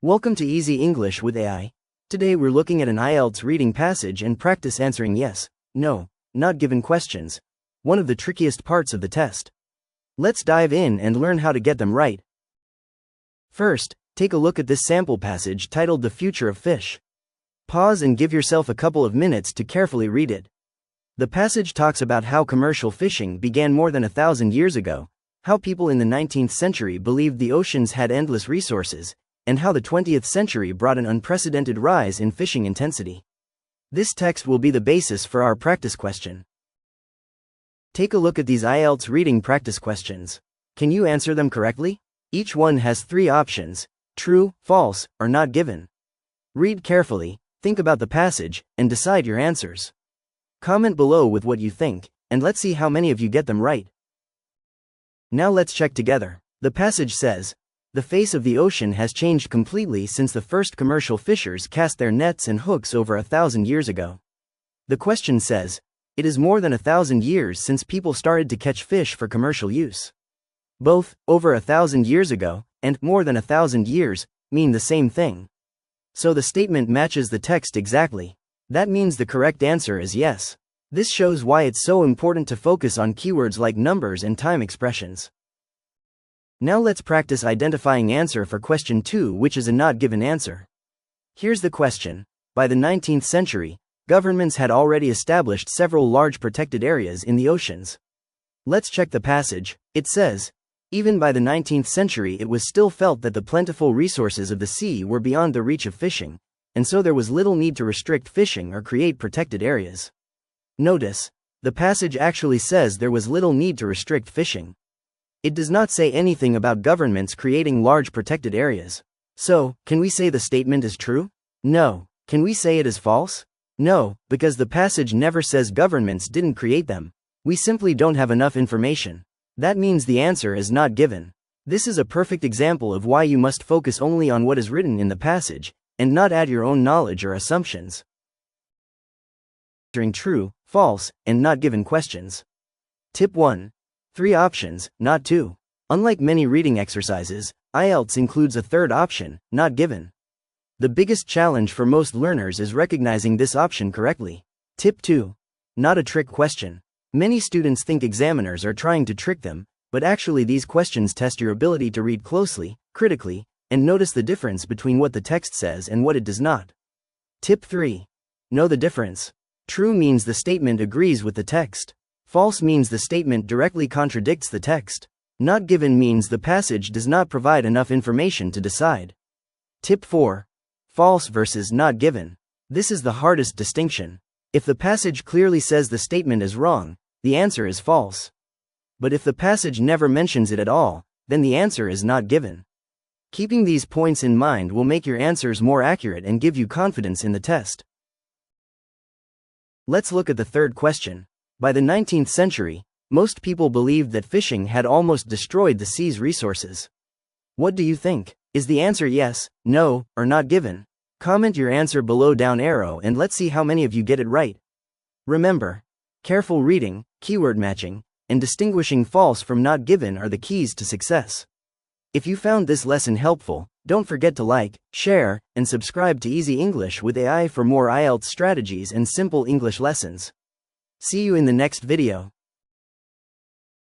Welcome to Easy English with AI. Today we're looking at an IELTS reading passage and practice answering yes, no, not given questions, one of the trickiest parts of the test. Let's dive in and learn how to get them right. First, take a look at this sample passage titled The Future of Fish. Pause and give yourself a couple of minutes to carefully read it. The passage talks about how commercial fishing began more than 1,000 years ago, how people in the 19th century believed the oceans had endless resources, and how the 20th century brought an unprecedented rise in fishing intensity. This text will be the basis for our practice question. Take a look at these IELTS reading practice questions. Can you answer them correctly? Each one has 3 options: true, false, or not given. Read carefully, think about the passage, and decide your answers. Comment below with what you think, and let's see how many of you get them right. Now let's check together. The passage says, "The face of the ocean has changed completely since the first commercial fishers cast their nets and hooks over 1,000 years ago." The question says, "It is more than 1,000 years since people started to catch fish for commercial use." Both over 1,000 years ago and more than 1,000 years mean the same thing. So the statement matches the text exactly. That means the correct answer is yes. This shows why it's so important to focus on keywords like numbers and time expressions. Now let's practice identifying answer for question 2, which is a not given answer. Here's the question. By the 19th century, governments had already established several large protected areas in the oceans. Let's check the passage. It says, even by the 19th century it was still felt that the plentiful resources of the sea were beyond the reach of fishing, and so there was little need to restrict fishing or create protected areas. Notice, the passage actually says there was little need to restrict fishing. It does not say anything about governments creating large protected areas. So, can we say the statement is true? No. Can we say it is false? No, because the passage never says governments didn't create them. We simply don't have enough information. That means the answer is not given. This is a perfect example of why you must focus only on what is written in the passage, and not add your own knowledge or assumptions. Answering true, false, and not given questions. Tip 1. 3 options, not 2. Unlike many reading exercises, IELTS includes a third option, not given. The biggest challenge for most learners is recognizing this option correctly. Tip 2. Not a trick question. Many students think examiners are trying to trick them, but actually these questions test your ability to read closely, critically, and notice the difference between what the text says and what it does not. Tip 3. Know the difference. True means the statement agrees with the text. False means the statement directly contradicts the text. Not given means the passage does not provide enough information to decide. Tip 4. False versus not given. This is the hardest distinction. If the passage clearly says the statement is wrong, the answer is false. But if the passage never mentions it at all, then the answer is not given. Keeping these points in mind will make your answers more accurate and give you confidence in the test. Let's look at the third question. By the 19th century, most people believed that fishing had almost destroyed the sea's resources. What do you think? Is the answer yes, no, or not given? Comment your answer below down arrow and let's see how many of you get it right. Remember, careful reading, keyword matching, and distinguishing false from not given are the keys to success. If you found this lesson helpful, don't forget to like, share, and subscribe to Easy English with AI for more IELTS strategies and simple English lessons. See you in the next video.